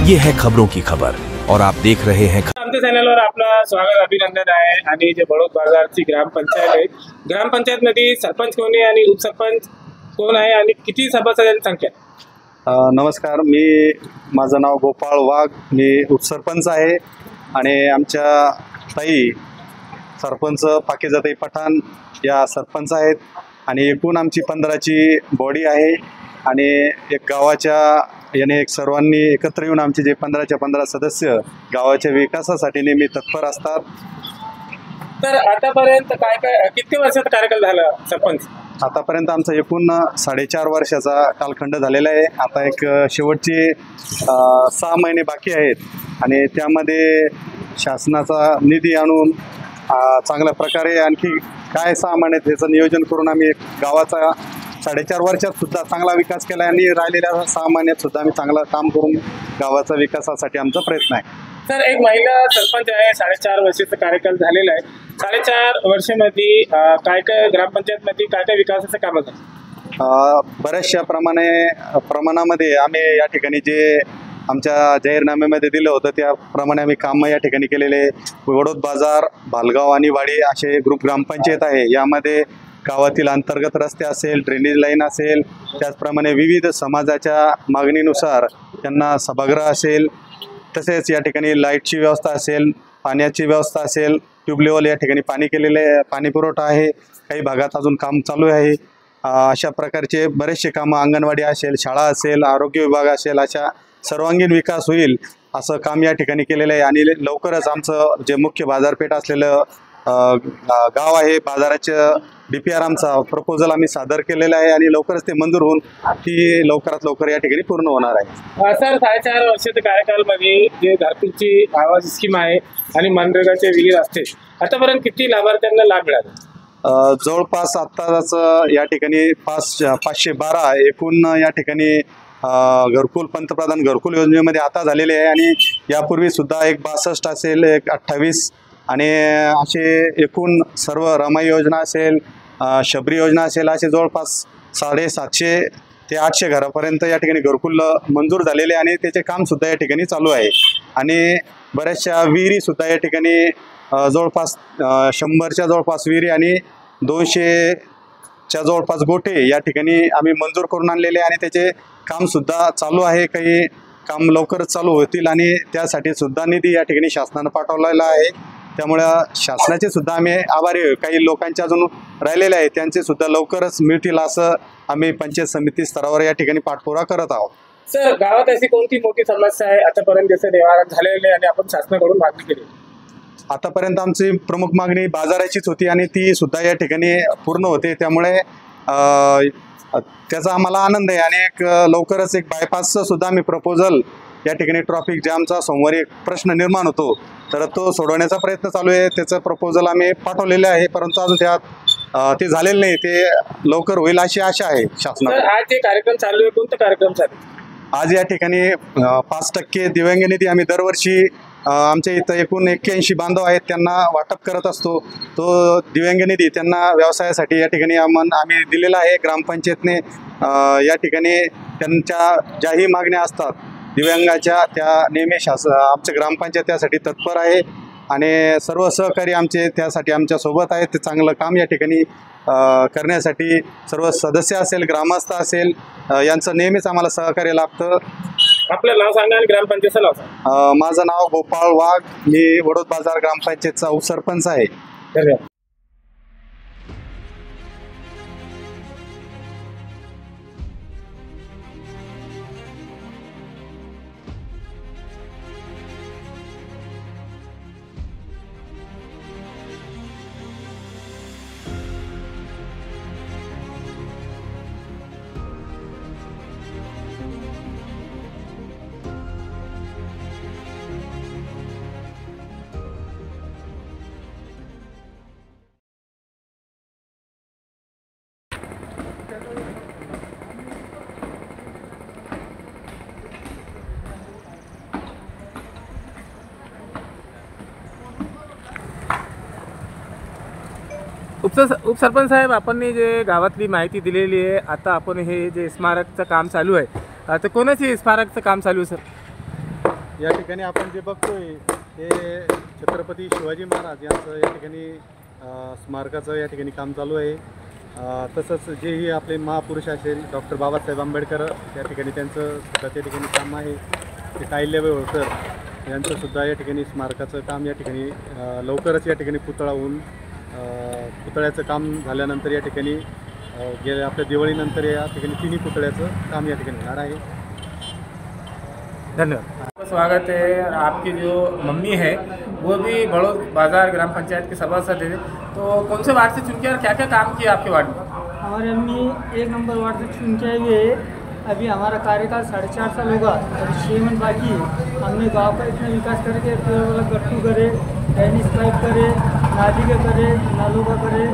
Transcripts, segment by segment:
ये है खबरों की खबर और आप देख रहे हैं आमच्या चॅनलवर आपलं स्वागत अभिनंदन आहे। आणि जे बडोद बाजारची ग्रामपंचायत आहे, ग्रामपंचायतमध्ये सरपंच कोण आहे आणि उपसरपंच कोण आहे आणि किती सभासदांची संख्या? नमस्कार, माझं नाव गोपाळ वाघ, मी उपसरपंच आहे आणि आमच्या ताई सरपंच पाकीजाताई पठाण या सरपंच आहेत आणि एकूण आमची 15ची बॉडी आहे आणि एक गावाच्या याने एक सर्वांनी एकत्र येऊन आमचे जे 15च्या 15 सदस्य गावाच्या विकासासाठी नेहमी तत्पर असतात। तर आतापर्यंत काय काय किती वर्षाचा कार्यकाल झाला सरपंच? आतापर्यंत आमचा एकूण 4.5 वर्षाचा कालखंड झालेला आहे। आता एक शेवटचे 6 महिने बाकी आहेत आणि त्यामध्ये शासनाचा निधी आणून चांगल्या प्रकारे आणखी काय 6 महिन्यात त्याचं नियोजन करून आम्ही गावाचा 4.5 वर्षात सुद्धा चांगला विकास केला आणि राहिलेल्या 6 महिन्यात सुद्धा आम्ही चांगलं काम करून गावाचा विकासासाठी आमचा प्रयत्न आहे। सर, एक महिला सरपंच आहे, 4.5 वर्षाचा कार्यकाल झालेला आहे। 4.5 वर्षामध्ये काय काय ग्रामपंचायतमध्ये काय काय विकासाचं काम झालं? बऱ्याचशा प्रमाणामध्ये आम्ही या ठिकाणी जे आमच्या जाहीरनाम्यामध्ये दिलं होतं त्याप्रमाणे आम्ही कामं या ठिकाणी केलेले। बडोद बाजार, भालगाव आणि वाडी असे ग्रुप ग्रामपंचायत आहे। यामध्ये गावातील अंतर्गत रस्ते असेल, ड्रेनेज लाईन असेल, त्याचप्रमाणे विविध समाजाच्या मागणीनुसार त्यांना सभागृह असेल, तसेच या ठिकाणी लाईटची व्यवस्था असेल, पाण्याची व्यवस्था असेल, ट्यूब लेवल या ठिकाणी पाणी पुरवठा आहे, काही भागात अजून काम चालू आहे। अशा प्रकारचे बरेचसे कामं, अंगणवाडी असेल, शाळा असेल, आरोग्य विभाग असेल, अशा सर्वांगीण विकास होईल असं काम या ठिकाणी केलेलं आहे। आणि लवकरच आमचं जे मुख्य बाजारपेठ असलेलं गाव आहे, बाजाराचं DPR आमचा प्रपोजल आम्ही सादर केलेला आहे आणि लवकरच ते मंजूर होऊन ती लवकरात लवकर या ठिकाणी पूर्ण होणार आहे। सर, 4.5 वर्षाच्या कार्यकालमध्ये जे घरकुलची आवाज स्कीम आहे आणि मनरेगाचे विहीर असते, आतापर्यंत किती लाभार्थ्यांना लाभ मिळाला? जवळपास आत्ताच या ठिकाणी 512 एकूण या ठिकाणी घरकुल, पंतप्रधान घरकुल योजनेमध्ये आता झालेले आहे आणि यापूर्वी सुद्धा एक 62 असेल, एक 28 आणि असे एकूण सर्व रमाई योजना असेल, शबरी योजना असेल, असे जवळपास 750 ते 800 घरापर्यंत या ठिकाणी घरकुल मंजूर झालेले आणि त्याचे कामसुद्धा या ठिकाणी चालू आहे। आणि बऱ्याचशा विहिरीसुद्धा या ठिकाणी जवळपास 100च्या जवळपास विहिरी आणि 200च्या जवळपास गोठे या ठिकाणी आम्ही मंजूर करून आणलेले आणि त्याचे कामसुद्धा चालू आहे। काही काम लवकरच चालू होतील आणि त्यासाठी सुद्धा निधी या ठिकाणी शासनानं पाठवलेला आहे। त्यामुळं शासनाचे सुद्धा आम्ही आभारी आहे। काही लोकांचे अजून राहिलेले आहेत, त्यांचे सुद्धा लवकरच मिळतील असं आम्ही पंचायत समिती स्तरावर या ठिकाणी पाठपुरावा करत आहोत। सर, गावात अशी कोणती मोठी समस्या आहे आतापर्यंत जसं निवारण झालेले आणि आपण शासनाकडून मागणी केली? आतापर्यंत आमची प्रमुख मागणी बाजाराचीच होती आणि ती सुद्धा या ठिकाणी पूर्ण होते। त्यामुळे त्याचा आम्हाला आनंद आहे आणि एक लवकरच एक बायपासचं सुद्धा आम्ही प्रपोजल या ठिकाणी ट्रॅफिक जॅमचा सोमवारी एक प्रश्न निर्माण होतो, तर तो सोडवण्याचा प्रयत्न चालू आहे। त्याचं प्रपोजल आम्ही पाठवलेलं आहे, परंतु अजून त्यात ते झालेलं नाही, ते लवकर होईल अशी आशा आहे शासनाला। आज जे कार्यक्रम चालू आहे, कोणता कार्यक्रम चालू आहे? आज या ठिकाणी 5% दिव्यांग निधी आम्ही दरवर्षी आमच्या इथं एकूण 81 बांधव आहेत त्यांना वाटप करत असतो। तो दिव्यांग निधी त्यांना व्यवसायासाठी या ठिकाणी आम्ही दिलेला आहे। ग्रामपंचायतने या ठिकाणी त्यांच्या ज्याही मागण्या असतात दिव्यांगाच्या त्या नेहमी आमच्या ग्रामपंचायत त्यासाठी तत्पर आहे आणि सर्व सहकारी आमचे त्यासाठी आमच्या सोबत आहेत। ते चांगलं काम या ठिकाणी करण्यासाठी सर्व सदस्य असेल, ग्रामस्थ असेल, यांचं नेहमीच आम्हाला सहकार्य लाभतं। आपलं नाव सांगा आणि ग्रामपंचायतचं नाव सांगा। माझं नाव गोपाळ वाघ, मी बडोद बाजार ग्रामपंचायतचा उपसरपंच आहे। धन्यवाद। उपसरपंच साहेब, आपण जे गावातली माहिती दिलेली आहे, आता आपण हे जे स्मारकचं काम चालू आहे, तर कोणाची स्मारकचं काम चालू आहे सर? या ठिकाणी आपण जे बघतोय हे छत्रपती शिवाजी महाराज यांचं या ठिकाणी स्मारकाचं या ठिकाणी काम चालू आहे। तसंच जेही आपले महापुरुष असेल डॉक्टर बाबासाहेब आंबेडकर या ठिकाणी त्यांचं सुद्धा त्या ठिकाणी काम आहे। ते टाईलेवे होळकर यांचंसुद्धा या ठिकाणी स्मारकाचं काम या ठिकाणी लवकरच या ठिकाणी पुतळा होऊन पुतळ्याचं काम झाल्यानंतर या ठिकाणी गेल्या आपल्या दिवाळीनंतर या ठिकाणी तिन्ही पुतळ्याचं काम या ठिकाणी होणार आहे। धन्यवाद। स्वागत है। आपकी जो मम्मी है वो भी बड़ौद बाजार ग्राम पंचायत के सभासद है, तो कौन से वार्ड से चुन के और क्या क्या काम किया आपके वार्ड में? हमारे अम्मी 1 नंबर वार्ड से चुन के हुए है। अभी हमारा कार्यकाल 4.5 साल होगा और 6 मंथ बाकी है। हमने गांव का इतना विकास करके पेड़ वाला गट्टू करे, ड्रेनेज पाइप करे, नाली का करे, नालों का करे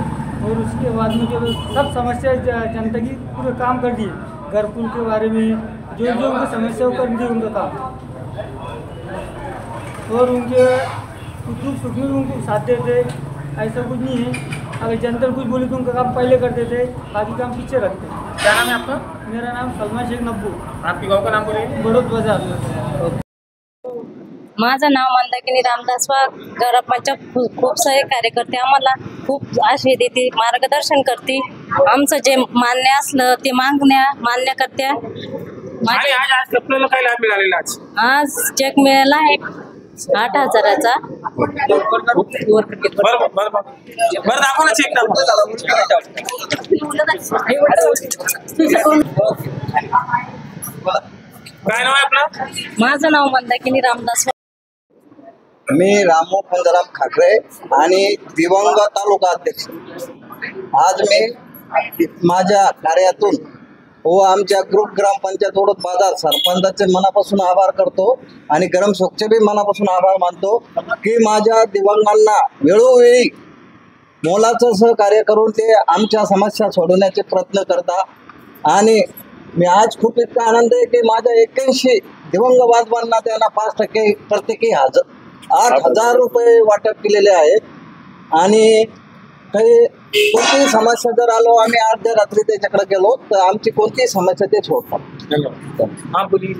और उसके बाद में जो सब समस्या जनता की पूरे काम कर दिए। घरकुल के बारे में जो उनकी समस्या कर दी उनका काम, और उनके दुख सुख में उनको साथ देते। ऐसा कुछ नहीं है, अगर जनता कुछ बोली तो उनका काम पहले कर देते, बाकी काम पीछे रखते। क्या नाम है आपका? मेरा नाम सलमान शेख नब्बू। आपके गांव का नाम बोलिए। बड़ौद बाजार। माझं नाव मंदाकिनी रामदास वाघ। ग्रामपंचायत खूप सारे कार्यकर्ते आम्हाला खूप आशय देते, मार्गदर्शन करते। आमचं जे मान्य असलं ते मान्य करते। आणि आज आपल्याला काय लाभ मिळालेला? आज चेक मिळाला आहे 8,000चा। बरं दाखव ना चेक काय नाव आहे आपलं? माझं नाव मंदाकिनी रामदास वाघ। मी रामू पंजाराम खाकरे आणि दिवंगत तालुका अध्यक्ष। आज मी माझ्या कार्यातून व आमच्या ग्रुप ग्रामपंचायत वडोद बाजार सरपंचाचे मनापासून आभार करतो आणि ग्रामसेवकचे बी मनापासून आभार मानतो की माझ्या दिव्यांगांना वेळोवेळी मोलाचं सहकार्य करून ते आमच्या समस्या सोडवण्याचे प्रयत्न करतात। आणि मी आज खूप इतका आनंद आहे की माझ्या 81 दिवंग बांधवांना त्यांना 5% प्रत्येकी 8,000 रुपये वाटप केलेले आहे। आणि काही कोणतीही समस्या जर आलो आम्ही अर्ध्या रात्री त्याच्याकडे गेलो तर आमची कोणतीही समस्या ते सोडतात। धन्यवाद। हाँ बोलिए।